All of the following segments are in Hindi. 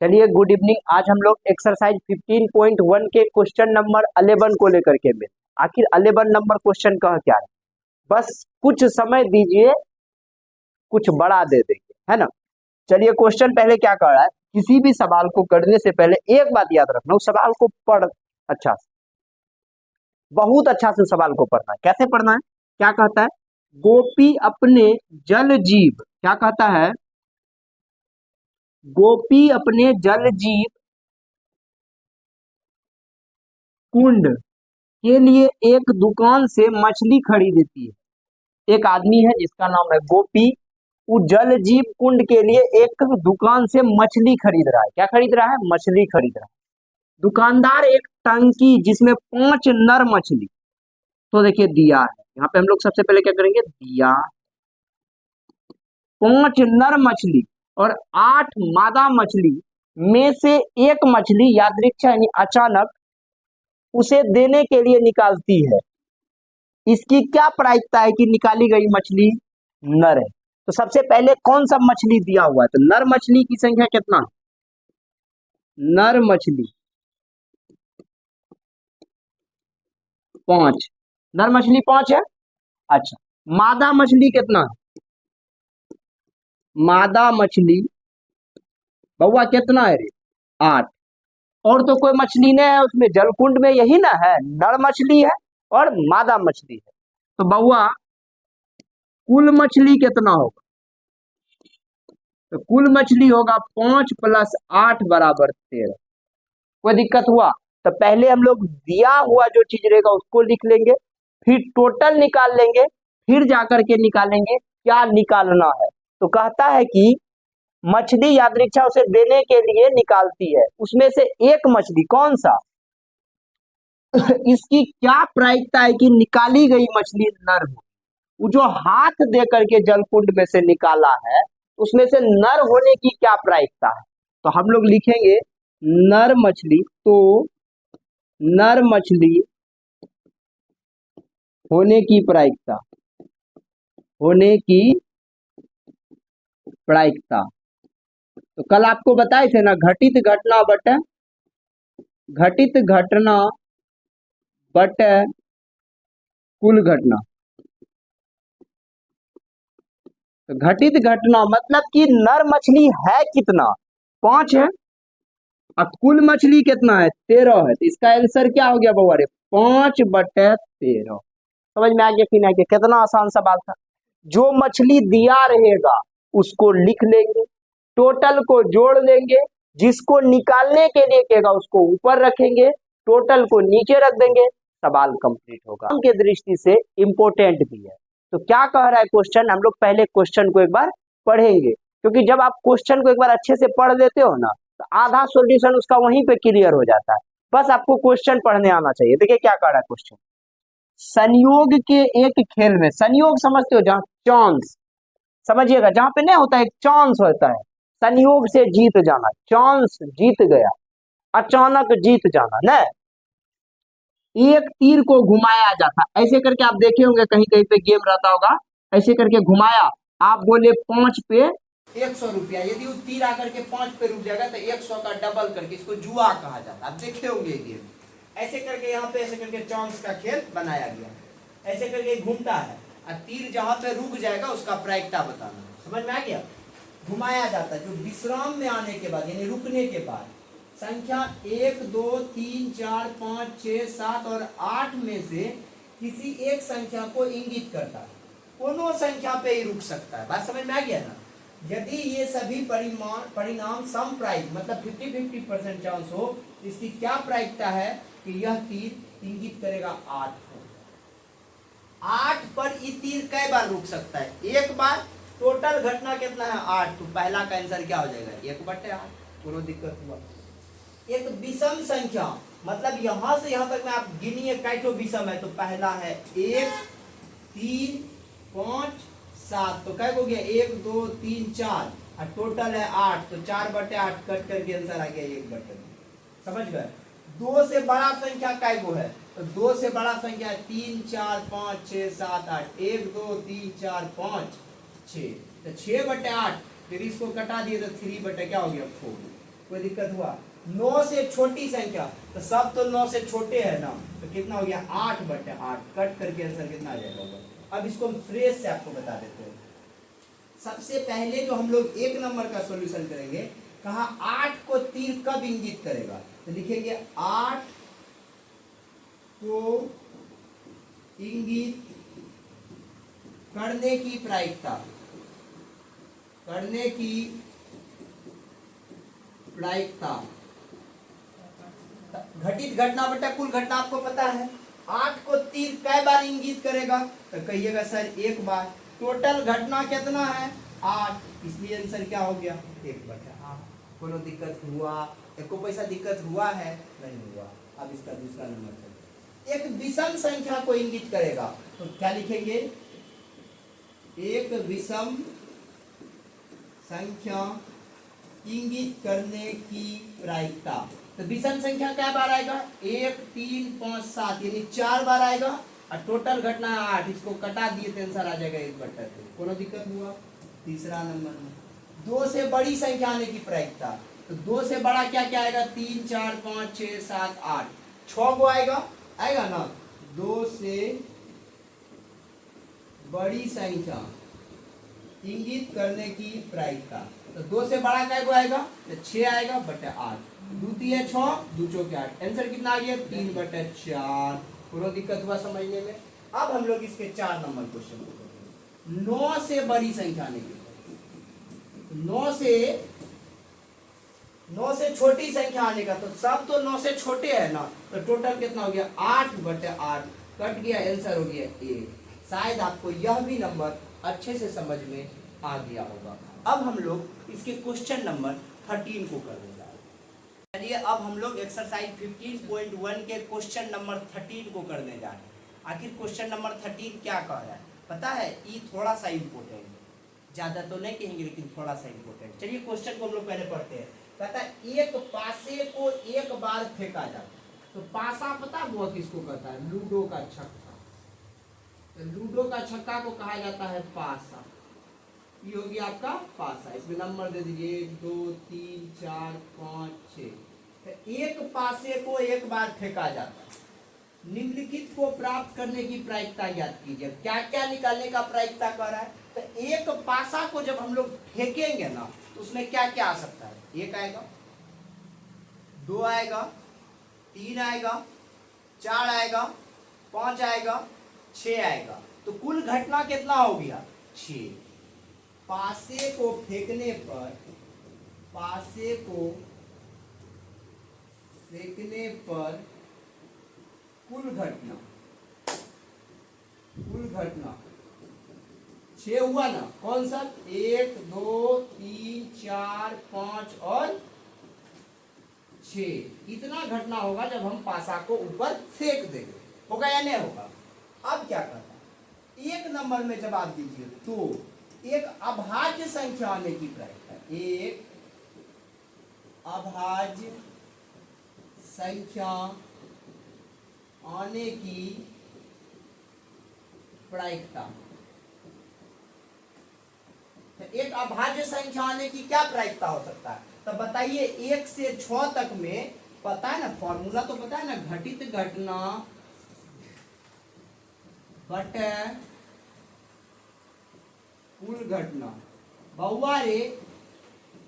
चलिए गुड इवनिंग। आज हम लोग एक्सरसाइज 15.1 के क्वेश्चन नंबर 11 को लेकर के मिले। आखिर 11 नंबर क्वेश्चन कह क्या है, बस कुछ समय दीजिए कुछ बड़ा दे देंगे, है ना। चलिए क्वेश्चन पहले क्या कर रहा है, किसी भी सवाल को करने से पहले एक बात याद रखना, उस सवाल को पढ़ अच्छा से, बहुत अच्छा से सवाल को पढ़ना है। कैसे पढ़ना है, क्या कहता है, गोपी अपने जल जीव, क्या कहता है, गोपी अपने जल जीव कुंड के लिए एक दुकान से मछली खरीदती है। एक आदमी है जिसका नाम है गोपी, वो जल जीव कुंड के लिए एक दुकान से मछली खरीद रहा है। क्या खरीद रहा है, मछली खरीद रहा है। दुकानदार एक टंकी जिसमें 5 नर मछली, तो देखिए दिया है यहाँ पे, हम लोग सबसे पहले क्या करेंगे, दिया 5 नर मछली और 8 मादा मछली में से एक मछली यादृच्छा यानी अचानक उसे देने के लिए निकालती है। इसकी क्या प्रायिकता है कि निकाली गई मछली नर है। तो सबसे पहले कौन सा मछली दिया हुआ है, तो नर मछली की संख्या कितना, नर मछली 5, नर मछली 5 है। अच्छा, मादा मछली कितना है, मादा मछली बउआ कितना है रे, 8। और तो कोई मछली नहीं है उसमें, जलकुंड में यही ना है, नर मछली है और मादा मछली है। तो बउआ कुल मछली कितना होगा, तो कुल मछली होगा 5 + 8 = 13। कोई दिक्कत हुआ, तो पहले हम लोग दिया हुआ जो चीज रहेगा उसको लिख लेंगे, फिर टोटल निकाल लेंगे, फिर जाकर के निकालेंगे क्या निकालना है। तो कहता है कि मछली यादृच्छा उसे देने के लिए निकालती है, उसमें से एक मछली कौन सा इसकी क्या प्रायिकता है कि निकाली गई मछली नर हो। वो जो हाथ दे करके जलकुंड में से निकाला है उसमें से नर होने की क्या प्रायिकता है। तो हम लोग लिखेंगे नर मछली, तो नर मछली होने की प्रायिकता, होने की प्रायिकता। तो कल आपको बताए थे ना, घटित घटना बटे, घटित घटना बटे कुल घटना। तो घटित घटना मतलब कि नर मछली है कितना, 5 है, और कुल मछली कितना है, 13 है। तो इसका आंसर क्या हो गया बउआ रे, 5/13। समझ में आ गया कि नहीं गया, कितना आसान सवाल था। जो मछली दिया रहेगा उसको लिख लेंगे, टोटल को जोड़ लेंगे, जिसको निकालने के लिए कहेगा उसको ऊपर रखेंगे, टोटल को नीचे रख देंगे, सवाल कंप्लीट होगा। के दृष्टि से इंपोर्टेंट भी है। तो क्या कह रहा है क्वेश्चन, हम लोग पहले क्वेश्चन को एक बार पढ़ेंगे, क्योंकि जब आप क्वेश्चन को एक बार अच्छे से पढ़ लेते हो ना, तो आधा सॉल्यूशन उसका वहीं पे क्लियर हो जाता है। बस आपको क्वेश्चन पढ़ने आना चाहिए। देखिए क्या कह रहा है क्वेश्चन, संयोग के एक खेल में, संयोग समझते हो, जहां चांस, समझिएगा जहां पे नहीं होता, एक चांस होता है, संयोग से जीत जाना, चांस जीत गया, अचानक जीत जाना न, एक तीर को घुमाया जाता, ऐसे करके आप देखे होंगे कहीं कहीं पे गेम रहता होगा, ऐसे करके घुमाया, आप बोले 5 पे 100 रुपया, यदि वो तीर आकर के 5 पे रुक जाएगा तो 100 का डबल करके, इसको जुआ कहा जाता है। आप देखे होंगे गेम, ऐसे करके यहाँ पे ऐसे करके चांस का खेल बनाया गया, ऐसे करके घूमता है और तीर जहां पे रुक जाएगा उसका प्रायिकता बताना। समझ में आ गया, घुमाया जाता है, जो विश्राम में आने के बाद यानी रुकने के बाद संख्या 1 2 3 4 5 6 7 और 8 में से किसी एक संख्या को इंगित करता है, कोनो संख्या पे ही रुक सकता है। बात समझ में आ गया ना। यदि ये सभी परिणाम सम प्रायिक मतलब 50-50% चांस हो, इसकी क्या प्रायिकता है कि यह तीर इंगित करेगा 8 को। 8 पर ये तीर कई बार रुक सकता है, एक बार। टोटल घटना कितना है, 8। तो पहला का आंसर क्या हो जाएगा, 1/8। कोनो दिक्कत हुआ, एक विषम संख्या मतलब यहां से यहां तक में आप गिनिए कैठो विषम है, तो पहला है 1 3 5 7, तो कै हो गया 1 2 3 4 और टोटल है 8, तो 4/8 कट करके आंसर आ गया 1/2। समझ गए। 2 से बड़ा संख्या कै गो है, तो 2 से बड़ा संख्या 3 4 5 6 7 8, 1 2 3 4 5 6, तो 6/8, फिर इसको कटा दिए तो 3 बटे क्या हो गया 4। कोई दिक्कत हुआ? 9 से छोटी संख्या, तो सब तो 9 से छोटे है ना, तो कितना हो गया 8/8, कट करके आंसर कितना आ जाएगा? अब इसको हम फ्रेश से आपको बता देते हैं। सबसे पहले जो हम लोग 1 नंबर का सॉल्यूशन करेंगे, कहा 8 को तीर कब इंगित करेगा, तो लिखेंगे 8 को इंगित करने की प्रायिकता, करने की प्रायिकता। घटित घटना बटा कुल घटना आपको पता है, 8 को तीर कई बार इंगित करेगा, तो कहिएगा सर 1 बार। टोटल घटना कितना है 8, इसलिए आंसर क्या हो गया 1/8। कोनो दिक्कत हुआ? एको पैसा दिक्कत हुआ है? नहीं हुआ। अब इसका दूसरा नंबर है, एक विषम संख्या को इंगित करेगा, तो क्या लिखेंगे? एक विषम संख्या इंगित करने की प्रायिकता। तो विषम संख्या क्या बार आएगा? 1 3 5 7, यानी 4 बार आएगा, और टोटल घटना 8, इसको कटा दिए तो आंसर आ जाएगा 1/2। कोनो दिक्कत हुआ? तीसरा नंबर में 2 से बड़ी संख्या आने की प्रायिकता, तो 2 से बड़ा क्या क्या आएगा? 3 4 5 6 7 8, 6 को आएगा, आएगा ना। 2 से बड़ी संख्या इंगित करने की प्रायिकता, तो 2 से बड़ा क्या को आएगा? तो 6 आएगा बटा 8, 2 3 6, 2 4 8, आंसर कितना आ गया? 3/4। पूरा दिक्कत हुआ समझने में? अब हम लोग इसके 4 नंबर क्वेश्चन को करेंगे। 9 से बड़ी संख्या आने की, 9 से छोटी संख्या आने का, तो सब तो 9 से छोटे है ना, तो टोटल कितना हो गया 8/8, कट गया, आंसर हो गया 1। शायद आपको यह भी नंबर अच्छे से समझ में आ गया होगा। अब हम लोग इसके क्वेश्चन नंबर 13 को करने जा रहे हैं। चलिए अब हम लोग एक्सरसाइज 15.1 के क्वेश्चन नंबर 13 को करने जा रहे हैं। आखिर क्वेश्चन नंबर 13 क्या कह रहा है पता है? ये थोड़ा सा इम्पोर्टेंट है, ज्यादा तो नहीं कहेंगे लेकिन थोड़ा सा इम्पोर्टेंट। चलिए क्वेश्चन को हम लोग पहले पढ़ते हैं। कहता है एक पासे को एक बार फेंका जाता है, तो पासा पता है वो किसको कहता है? लूडो का छक्का। तो लूडो का छक्का को कहा जाता है पासा। ये हो गया आपका पासा। इसमें नंबर दे दीजिए 1 2 3 4 5 6। तो एक पासे को एक बार फेंका जाता है। निम्नलिखित को प्राप्त करने की प्रायिकता ज्ञात कीजिए। क्या क्या निकालने का प्रायिकता कर रहा है? तो एक पासा को जब हम लोग फेंकेंगे ना, तो उसमें क्या क्या आ सकता है? 1 आएगा, 2 आएगा, 3 आएगा, 4 आएगा, 5 आएगा, 6 आएगा। तो कुल घटना कितना हो गया? 6। पासे को फेंकने पर, पासे को फेंकने पर कुल घटना, कुल घटना 6 हुआ ना। कौन सा? 1 2 3 4 5 और 6। इतना घटना होगा जब हम पासा को ऊपर फेंक देंगे। होगा या नहीं होगा? अब क्या करना? 1 नंबर में जवाब दीजिए तो एक अभाज्य संख्या आने की प्रायिकता, एक अभाज्य संख्या आने की प्रायिकता। तो एक अभाज्य संख्या आने की क्या प्रायिकता हो सकता है? तो बताइए 1 से 6 तक में पता है ना, फॉर्मूला तो पता है ना, घटित घटना बटे कुल घटना। बउआ रे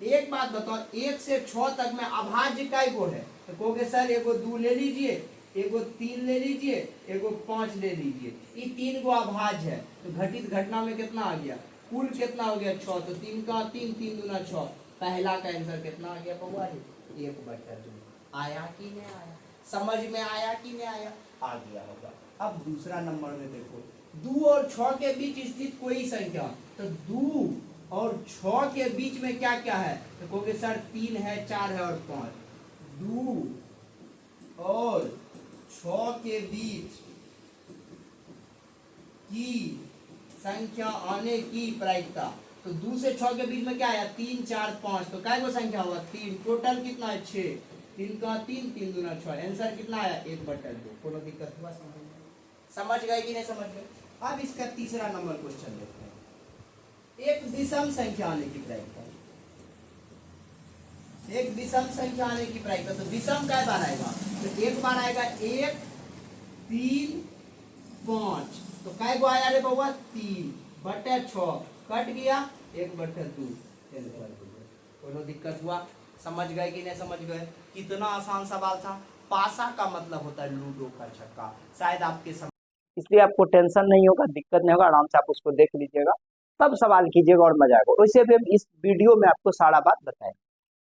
एक बात बताओ, 1 से 6 तक में अभाज्य काय को है? तो कहोगे सर एगो 2 ले लीजिए, एगो 3 ले लीजिए, एगो 5 ले लीजिए। ये 3 गो अभाज्य है। तो घटित घटना में कितना आ गया? कुल कितना हो गया? 6। तो 3 का 3, 3 दूना 6। पहला का आंसर कितना आ गया बउआ रे? 1/2। आया कि नहीं आया? समझ में आया कि नहीं आया? आ गया होगा। अब दूसरा नंबर में देखो, 2 और 6 के बीच स्थित कोई संख्या, तो 2 और 6 के बीच में क्या क्या है? तो कहोगे सर 3 है, 4 है और 5। 2 और 6 के बीच की संख्या आने की प्रायिकता। तो 2 से 6 के बीच में क्या आया? 3 4 5। तो काय को संख्या हुआ? 3। टोटल कितना है? 6। 3 का 3, 3 दूना 6। आंसर कितना आया? 1/2। कोनो दिक्कत हुआ समझ गए कि नहीं समझ गए? अब इसका तीसरा नंबर क्वेश्चन देखते हैं। एक विषम संख्या आने की प्रायिकता, एक विषम संख्या आने की प्रायिकता, तो विषम कै बार आएगा, तो एक बार आएगा 1 3 5, तो कै गो आया रे बउआ 3/6, कट गया 1/2, कोनो दिक्कत हुआ? समझ गए कि नहीं समझ गए? कितना आसान सवाल था। पासा का मतलब होता है लूडो का छक्का, शायद आपके समझ, इसलिए आपको टेंशन नहीं होगा, दिक्कत नहीं होगा, आराम से आप उसको देख लीजिएगा, तब सवाल कीजिएगा और मजा आएगा। वैसे भी हम इस वीडियो में आपको सारा बात बताएंगे।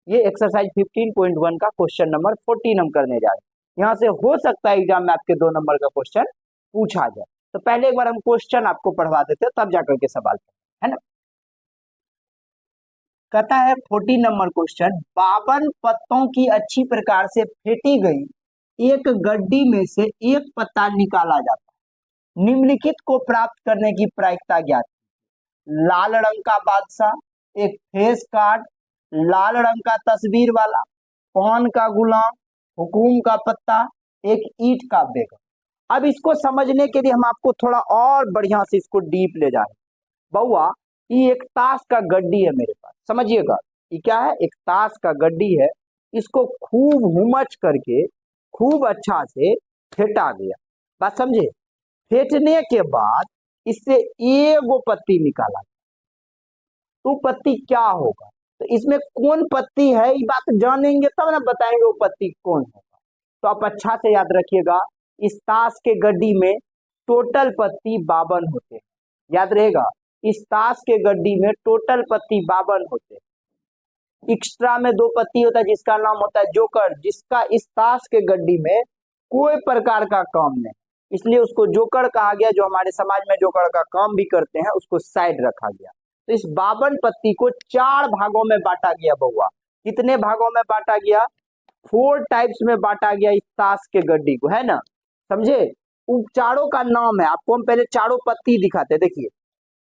ये एक्सरसाइज 15.1 का क्वेश्चन नंबर 14 हम करने जा रहे हैं। यहाँ से हो सकता है एग्जाम में आपके 2 नंबर का क्वेश्चन पूछा जाए, तो पहले एक बार हम क्वेश्चन आपको पढ़वा देते हैं, तब जाकर के सवाल है ना। कहता है 14 नंबर क्वेश्चन, 52 पत्तों की अच्छी प्रकार से फेंटी गई एक गड्डी में से एक पत्ता निकाला जाता है, निम्नलिखित को प्राप्त करने की प्रायिकता ज्ञात। लाल रंग का बादशाह, एक फेस कार्ड, लाल रंग का तस्वीर वाला, पान का गुलाम, हुकूम का पत्ता, एक ईंट का बेगम। अब इसको समझने के लिए हम आपको थोड़ा और बढ़िया से इसको डीप ले जा रहे हैं। बउआ, ये एक ताश का गड्डी है मेरे पास, समझिएगा, ये क्या है, एक ताश का गड्डी है। इसको खूब हुमच करके खूब अच्छा से फेंटा गया, बात समझे। फेंटने के बाद इससे एगो पत्ती निकाला, तो पत्ती क्या होगा, तो इसमें कौन पत्ती है, ये बात जानेंगे तब ना बताएंगे वो पत्ती कौन होगा। तो आप अच्छा से याद रखिएगा, इस ताश के गड्डी में टोटल पत्ती 52 होते हैं, याद रहेगा। इस ताश के गड्डी में टोटल पत्ती 52 होते हैं। एक्स्ट्रा में 2 पत्ती होता है जिसका नाम होता है जोकर, जिसका इस ताश के गड्डी में कोई प्रकार का काम नहीं, इसलिए उसको जोकर कहा गया। जो हमारे समाज में जोकर का काम भी करते हैं उसको साइड रखा गया। तो इस 52 पत्ती को 4 भागों में बांटा गया बउआ। कितने भागों में बांटा गया? 4 टाइप्स में बांटा गया इस ताश के गड्डी को, है ना, समझे। उन चारों का नाम है, आपको हम पहले चारों पत्ती दिखाते, देखिए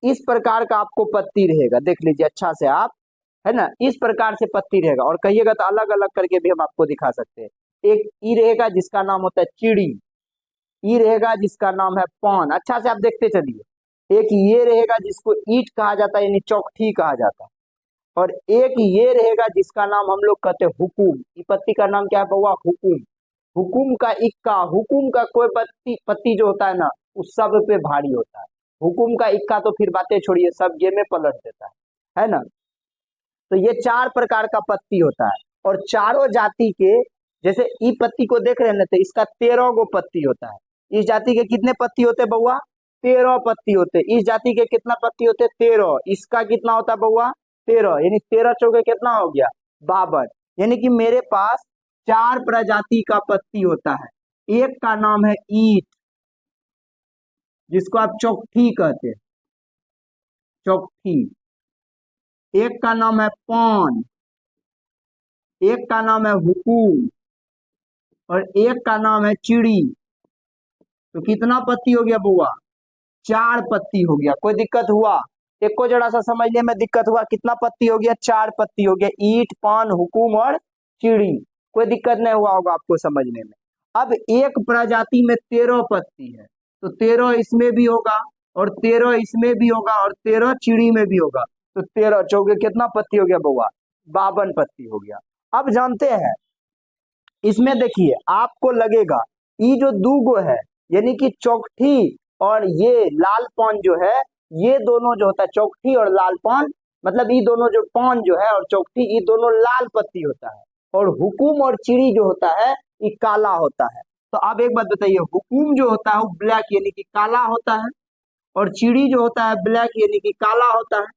इस प्रकार का आपको पत्ती रहेगा, देख लीजिए अच्छा से आप, है ना, इस प्रकार से पत्ती रहेगा। और कहिएगा तो अलग अलग करके भी हम आपको दिखा सकते हैं। एक ई रहेगा जिसका नाम होता है चिड़ी, ई रहेगा जिसका नाम है पान, अच्छा से आप देखते चलिए। एक ये रहेगा जिसको ईंट कहा जाता है, यानी चौखटी कहा जाता है। और एक ये रहेगा जिसका नाम हम लोग कहते हैं हुकुम। ये पत्ती का नाम क्या है बउआ? हुकुम। हुकुम का इक्का, हुकुम का कोई पत्ती जो होता है ना, उस सब पे भारी होता है। हुकुम का इक्का तो फिर बातें छोड़िए, सब ये में पलट देता है ना। तो ये 4 प्रकार का पत्ती होता है, और चारों जाति के, जैसे ई पत्ती को देख रहे हैं ना, तो इसका 13 गो पत्ती होता है। इस जाति के कितने पत्ती होते हैं बउआ? 13 पत्ती होते। इस जाति के कितना पत्ती होते? 13। इसका कितना होता है बउआ? 13, यानी 13 चौके कितना हो गया? 52। यानी कि मेरे पास 4 प्रजाति का पत्ती होता है। एक का नाम है ईंट, जिसको आप चौखटी कहते हैं, चौखटी। एक का नाम है पान, एक का नाम है हुकुम, और एक का नाम है चिड़ी। तो कितना पत्ती हो गया बुआ? 4 पत्ती हो गया। कोई दिक्कत हुआ? एक को जरा सा समझने में दिक्कत हुआ? कितना पत्ती हो गया? 4 पत्ती हो गया, ईंट, पान, हुकुम और चिड़ी। कोई दिक्कत नहीं हुआ होगा आपको समझने में। अब एक प्रजाति में 13 पत्ती है, तो 13 इसमें भी होगा, और 13 इसमें भी होगा, और 13 चिड़ी में भी होगा। तो 13 चौके कितना पत्ती हो गया बउआ? 52 पत्ती हो गया। अब जानते हैं, इसमें देखिए आपको लगेगा ये जो दूगो है, यानी कि चौखटी और ये लाल पान जो है, ये दोनों जो होता है चौखटी और लाल पान, मतलब ये दोनों जो पान जो है और चौखटी, ये दोनों लाल पत्ती होता है। और हुकुम और चिड़ी जो होता है ये काला होता है। तो आप एक बात बताइए, हुकुम जो होता है वो ब्लैक यानी कि काला होता है, और चिड़ी जो होता है ब्लैक यानी कि काला होता है।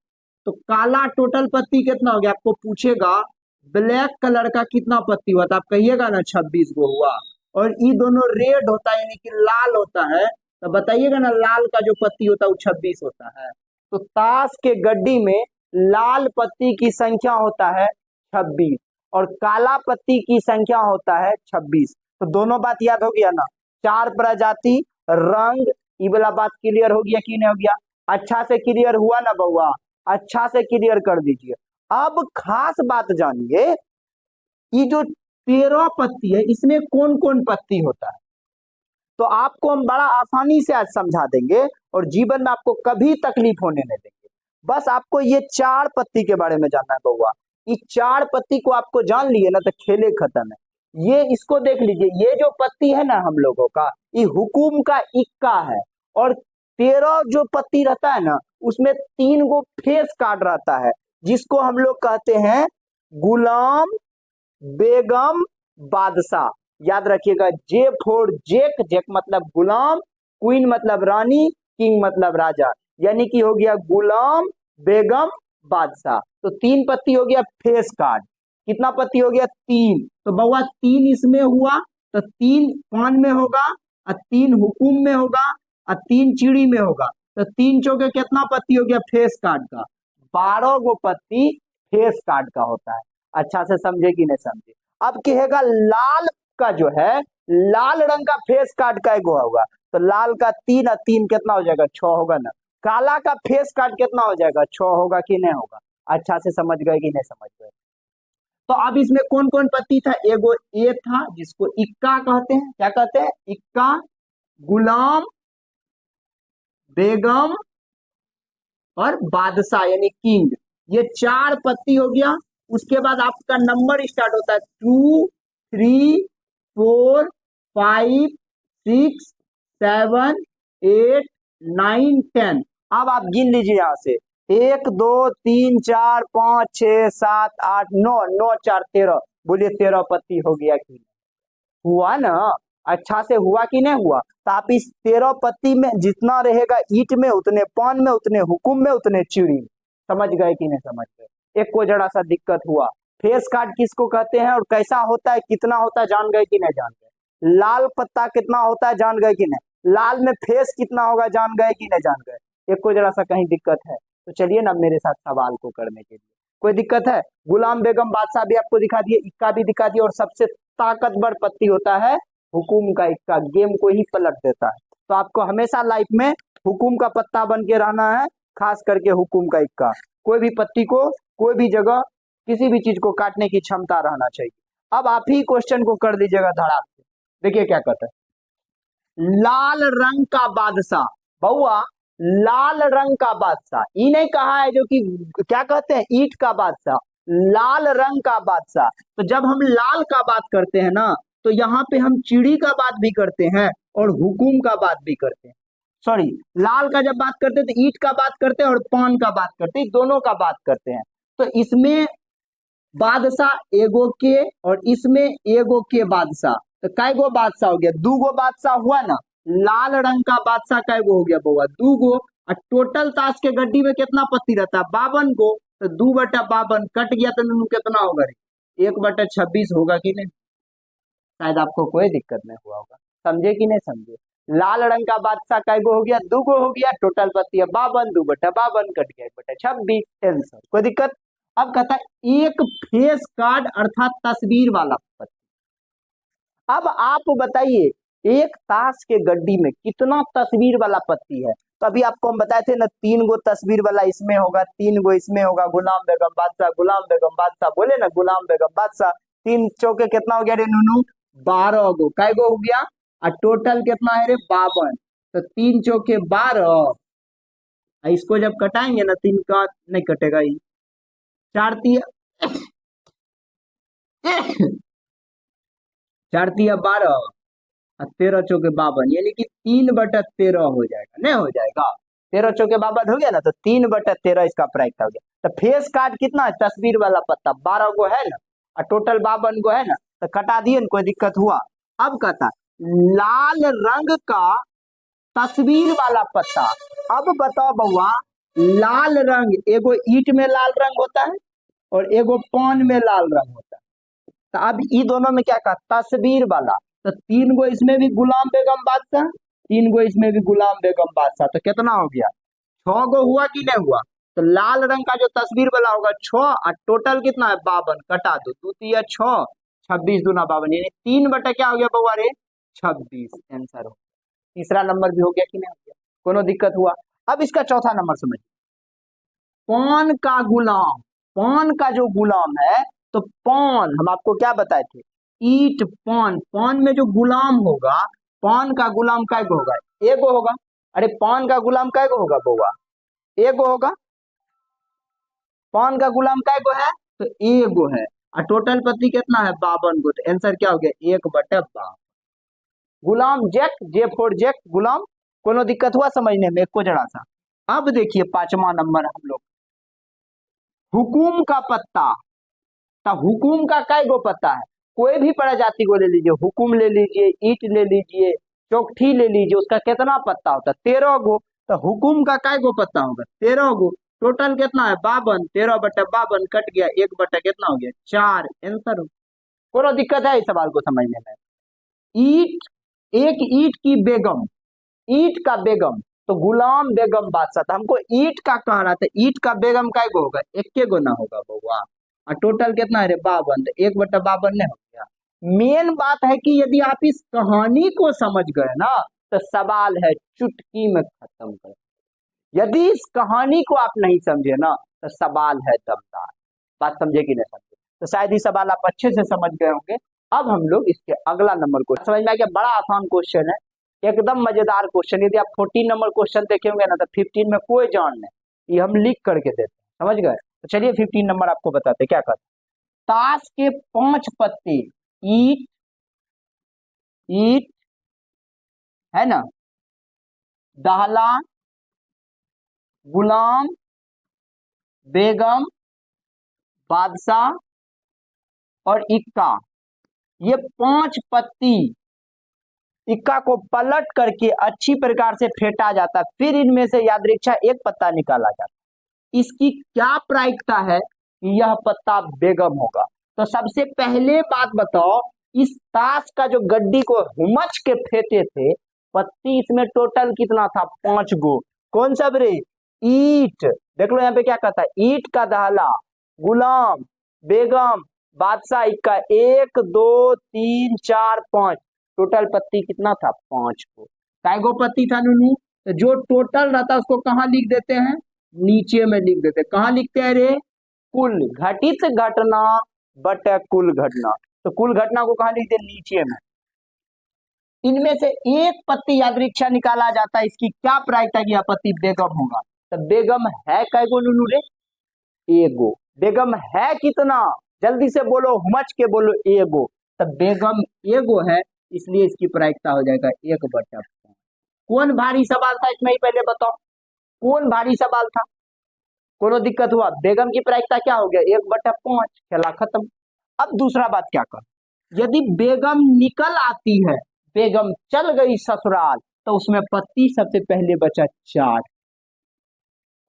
तो काला टोटल पत्ती कितना हो गया? आपको पूछेगा ब्लैक कलर का कितना पत्ती हुआ, तो आप कहिएगा ना 26 गो हुआ। और ये दोनों रेड होता है यानी कि लाल होता है, तो बताइएगा ना लाल का जो पत्ती होता है वो 26 होता है। तो ताश के गड्डी में लाल पत्ती की संख्या होता है 26, और काला पत्ती की संख्या होता है 26। तो दोनों बात याद हो गया ना, 4 प्रजाति, रंग, ये वाला बात क्लियर हो गया कि नहीं हो गया? अच्छा से क्लियर हुआ ना बउआ? अच्छा से क्लियर कर दीजिए। अब खास बात जानिए, ये जो 13 पत्ती है इसमें कौन कौन पत्ती होता है, तो आपको हम बड़ा आसानी से आज समझा देंगे, और जीवन में आपको कभी तकलीफ होने नहीं देंगे। बस आपको ये 4 पत्ती के बारे में जानना है बउआ। इस 4 पत्ती को आपको जान लिए ना तो खेले खत्म है। ये इसको देख लीजिए, ये जो पत्ती है ना हम लोगों का, ये हुकुम का इक्का है। और 13 जो पत्ती रहता है ना, उसमें 3 गो फेस कार्ड रहता है, जिसको हम लोग कहते हैं गुलाम बेगम बादशाह। याद रखिएगा, जे फोर जेक, जेक मतलब गुलाम, क्वीन मतलब रानी, किंग मतलब राजा, यानी कि हो गया गुलाम बेगम बादशाह। तो 3 पत्ती हो गया फेस कार्ड। कितना पत्ती हो गया? 3। तो बउआ 3 इसमें हुआ, तो 3 पान में होगा, और 3 हुकुम में होगा, और 3 चिड़ी में होगा। तो 3 चौके कितना पत्ती हो गया फेस कार्ड का? 12 गो पत्ती फेस कार्ड का होता है। अच्छा से समझे कि नहीं समझे? अब कहेगा लाल का जो है, लाल रंग का फेस कार्ड का एगो होगा, तो लाल का 3 और 3 कितना हो जाएगा? 6 होगा ना। काला का फेस कार्ड कितना हो जाएगा? 6 होगा कि नहीं होगा? अच्छा से समझ गए कि नहीं समझ गए? तो अब इसमें कौन कौन पत्ती था? एगो ए था जिसको इक्का कहते हैं। क्या कहते हैं? इक्का, गुलाम बेगम और बादशाह यानी किंग। ये 4 पत्ती हो गया। उसके बाद आपका नंबर स्टार्ट होता है 2, 3, 4, 5, 6, 7, 8, 9, 10। अब आप गिन लीजिए यहां से, 1, 2, 3, 4, 5, 6, 7, 8, 9, 9, 4, 13। बोलिए 13 पत्ती हो गया कि हुआ ना? अच्छा से हुआ कि नहीं हुआ? तो आप इस 13 पत्ती में जितना रहेगा ईट में, उतने पान में, उतने हुकुम में, उतने चिड़ी में। समझ गए कि नहीं समझ गए? एक को जरा सा दिक्कत हुआ। फेस कार्ड किसको कहते हैं और कैसा होता है, कितना होता है, जान गए कि नहीं जान गए? लाल पत्ता कितना होता है, जान गए कि नहीं? लाल में फेस कितना होगा, जान गए कि नहीं जान गए? एक को जरा सा कहीं दिक्कत है तो चलिए ना मेरे साथ सवाल को करने के लिए। कोई दिक्कत है? गुलाम बेगम बादशाह भी आपको दिखा दिए, इक्का भी दिखा दिया, और सबसे ताकतवर पत्ती होता है हुकुम का इक्का, गेम को ही पलट देता है। तो आपको हमेशा लाइफ में हुकुम का पत्ता बन के रहना है, खास करके हुकुम का इक्का। कोई भी पत्ती को कोई भी जगह किसी भी चीज को काटने की क्षमता रहना चाहिए। अब आप ही क्वेश्चन को कर दीजिएगा धड़ाक से। देखिए क्या कहता है, लाल रंग का बादशाह। बउआ लाल रंग का बादशाह, ये नहीं कहा है जो कि क्या कहते हैं ईट का बादशाह, लाल रंग का बादशाह। तो जब हम लाल का बात करते हैं ना, तो यहाँ पे हम चिड़ी का बात भी करते हैं और हुकुम का बात भी करते हैं। सॉरी, लाल का जब बात करते हैं तो ईट का बात करते हैं और पान का बात करते हैं, दोनों का बात करते हैं। तो इसमें बादशाह एगो के और इसमें एगो के बादशाह, तो कै गो बादशाह हो गया? 2 गो बादशाह हुआ ना। लाल रंग का बादशाह कै गो हो गया बउआ? 2 गो। और टोटल ताश के गड्डी में कितना पत्ती रहता है? 52 गो। तो 2/52 कट गया तो नूनू कितना होगा रे? 1/26 होगा कि नहीं? शायद आपको कोई दिक्कत नहीं हुआ होगा। समझे कि नहीं समझे? लाल रंग का बादशाह कै गो हो गया? 2 गो हो गया। टोटल पत्ती है 52, 2/52 कट गया 1/26 आंसर। कोई दिक्कत? अब कहता है एक फेस कार्ड अर्थात तस्वीर वाला पत्ती। अब आप बताइए एक ताश के गड्डी में कितना तस्वीर वाला पत्ती है? तो अभी आपको हम बताए थे ना, 3 गो तस्वीर वाला इसमें होगा, 3 गो इसमें होगा। गुलाम बेगम बादशाह, गुलाम बेगम बादशाह, बोले ना गुलाम बेगम बादशाह। 3 चौके कितना हो गया रे नूनू? 12 गो। कै गो हो गया? और टोटल कितना है रे? 52। तो 3 चौके 12। इसको जब कटाएंगे ना, 3 का नहीं कटेगा, ये 4 तिया 4 तिया 12 और 13 चौके 52, यानी कि 3/13 हो जाएगा। नहीं हो जाएगा? 13 चौके 52 हो गया ना, तो 3/13 इसका प्राइस हो गया। तो फेस कार्ड कितना है? तस्वीर वाला पत्ता 12 गो है ना, और टोटल 52 गो है ना, तो कटा दिए ना, कोई दिक्कत हुआ? अब कहता लाल रंग का तस्वीर वाला पत्ता। अब बताओ बउआ, लाल रंग एगो ईट में लाल रंग होता है और एगो पान में लाल रंग होता है। तो अब ये दोनों में क्या कहा? तस्वीर वाला। तो 3 गो इसमें भी गुलाम बेगम बादशाह, 3 गो इसमें भी गुलाम बेगम बादशाह, तो कितना हो गया? 6 गो हुआ कि नहीं हुआ? तो लाल रंग का जो तस्वीर वाला होगा 6, और टोटल कितना है? 52। कटा दो, 2 तिया 6, 26 दूना 52, यानी 3 बटा क्या हो गया बउआ रे? 26 आंसर हो। तीसरा नंबर भी हो गया कि नहीं हो गया? कोनो दिक्कत हुआ? अब इसका चौथा नंबर समझिए, पान का गुलाम। पान का जो गुलाम है, तो पान हम आपको क्या बताए थे? ईट पान, पान में जो गुलाम होगा, पान का गुलाम कै गो होगा? एगो होगा। अरे पान का गुलाम कै गो होगा बउआ? एगो होगा। पान का गुलाम कै गो है? तो ए गो है और टोटल पत्ती कितना है 52 गो, तो आंसर क्या हो गया 1/52। गुलाम जैक, जे फॉर जैक गुलाम। कोनो दिक्कत हुआ समझने में को जरा सा? अब देखिए 5वां नंबर हम लोग, हुकुम का पत्ता। तो हुकुम का कै गो पत्ता है? कोई भी प्रजाति को ले लीजिए, हुकुम ले लीजिए, ईट ले लीजिए, चौकठी ले लीजिए, उसका कितना पत्ता होता है? 13 गो। तो हुकुम का कै गो पत्ता होगा? 13 गो। टोटल कितना है 52, 13/52 कट गया 1 कितना हो गया 4, आंसर हो। कोनो दिक्कत है इस सवाल को समझने में? ईट, एक ईट की बेगम, ईट का बेगम, तो गुलाम बेगम बादशाह था, हमको ईट का कह रहा था, ईट का बेगम का गो होगा? 1 गो ना होगा बउआ। और टोटल कितना है रे 52, तो 1/52 नहीं हो गया। मेन बात है कि यदि आप इस कहानी को समझ गए ना तो सवाल है चुटकी में खत्म कर। यदि इस कहानी को आप नहीं समझे ना तो सवाल है दमदार। बात समझे कि नहीं समझे? तो शायद ये सवाल आप अच्छे से समझ गए होंगे। अब हम लोग इसके अगला नंबर को समझ में आ गया। बड़ा आसान क्वेश्चन है, एकदम मजेदार क्वेश्चन। यदि आप 14 नंबर क्वेश्चन देखे होंगे ना तो 15 में कोई जान नहीं, ये हम लिख करके देते हैं, समझ गए? तो चलिए 15 नंबर आपको बताते क्या कहते। ताश के 5 पत्ते, ईट, ईट है ना, दहला, गुलाम, बेगम, बादशाह और इक्का, ये 5 पत्ती, इक्का को पलट करके अच्छी प्रकार से फेंटा जाता है, फिर इनमें से यादृच्छा एक पत्ता निकाला जाता है। इसकी क्या प्रायिकता है कि यह पत्ता बेगम होगा? तो सबसे पहले बात बताओ, इस ताश का जो गड्डी को हुमच के फेंटे थे, पत्ती इसमें टोटल कितना था? 5 गो। कौन सा बरे? ईट। देख लो यहाँ पे क्या कहता है, ईट का दहला, गुलाम, बेगम, बादशाह, इक्का, 1 2 3 4 5, टोटल पत्ती कितना था? 5 गो। काय गो पत्ती था नूनू? तो जो टोटल रहता है उसको कहाँ लिख देते हैं? नीचे में लिख देते हैं। कहाँ लिखते हैं रे? कुल घटित घटना बटे कुल घटना। तो कुल घटना को कहाँ लिखते हैं? नीचे में। इनमें से एक पत्ती यादृच्छा निकाला जाता है, इसकी क्या प्रायिकता की यह पत्ती बेगम होगा? तो बेगम है कै गो नूनू रे? एगो। बेगम है कितना? जल्दी से बोलो, हुमच के बोलो, एगो। तो बेगम एगो है, इसलिए इसकी प्रायिकता हो जाएगा 1/5। कौन भारी सवाल था इसमें ही पहले बताओ, कौन भारी सवाल था? कोनो दिक्कत हुआ? बेगम की प्रायिकता क्या हो गया? 1/5, खेला खत्म। अब दूसरा बात क्या कर, यदि बेगम निकल आती है, बेगम चल गई ससुराल, तो उसमें पत्ती सबसे पहले बचा 4।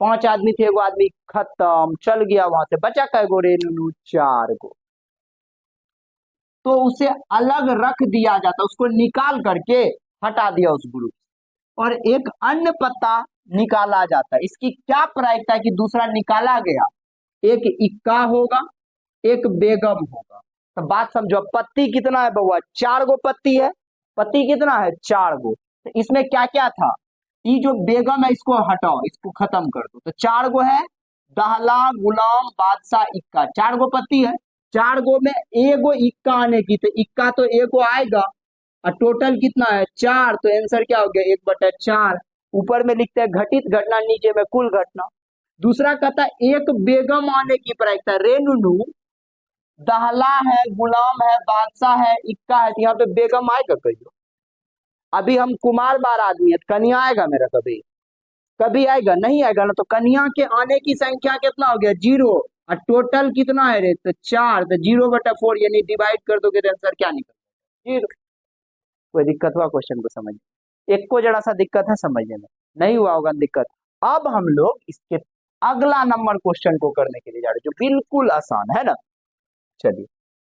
5 आदमी थे, एगो आदमी खत्म, चल गया वहां से, बचा कै गो रे नूनू? 4 गो। तो उसे अलग रख दिया जाता, उसको निकाल करके हटा दिया उस ग्रुप, और एक अन्य पत्ता निकाला जाता है। इसकी क्या प्रायिकता है कि दूसरा निकाला गया, एक इक्का होगा, एक बेगम होगा। तो बात समझो, पत्ती कितना है बउआ? 4 गो पत्ती है। पत्ती कितना है? 4 गो। तो इसमें क्या क्या था? ये जो बेगम है इसको हटाओ, इसको खत्म कर दो, तो 4 गो है, दहला, गुलाम, बादशाह, इक्का, 4 गो पत्ती है। 4 गो में एगो इक्का आने की, तो इक्का तो एगो आएगा, और टोटल कितना है? 4। तो आंसर क्या हो गया? 1/4। ऊपर में लिखते हैं घटित घटना, नीचे में कुल घटना। दूसरा कहता है एक बेगम आने की प्रायिकता। रे नूनू, दहला है, गुलाम है, बादशाह है, इक्का है, तो यहाँ पे बेगम आएगा कहियो? अभी हम कुमार बार आदमी है, कन्या आएगा मेरा कभी? कभी आएगा? नहीं आएगा ना। तो कन्या के आने की संख्या कितना हो गया? 0। और टोटल कितना है रे? तो 4। तो 0/4, यानी डिवाइड कर दोगे तो आंसर क्या निकल? 0। कोई दिक्कत हुआ क्वेश्चन को समझ? एक को जरा सा दिक्कत है समझने में, नहीं हुआ होगा दिक्कत। अब हम लोग इसके अगला नंबर क्वेश्चन को करने के लिए जा रहे हैं, जो बिल्कुल आसान है ना। चलिए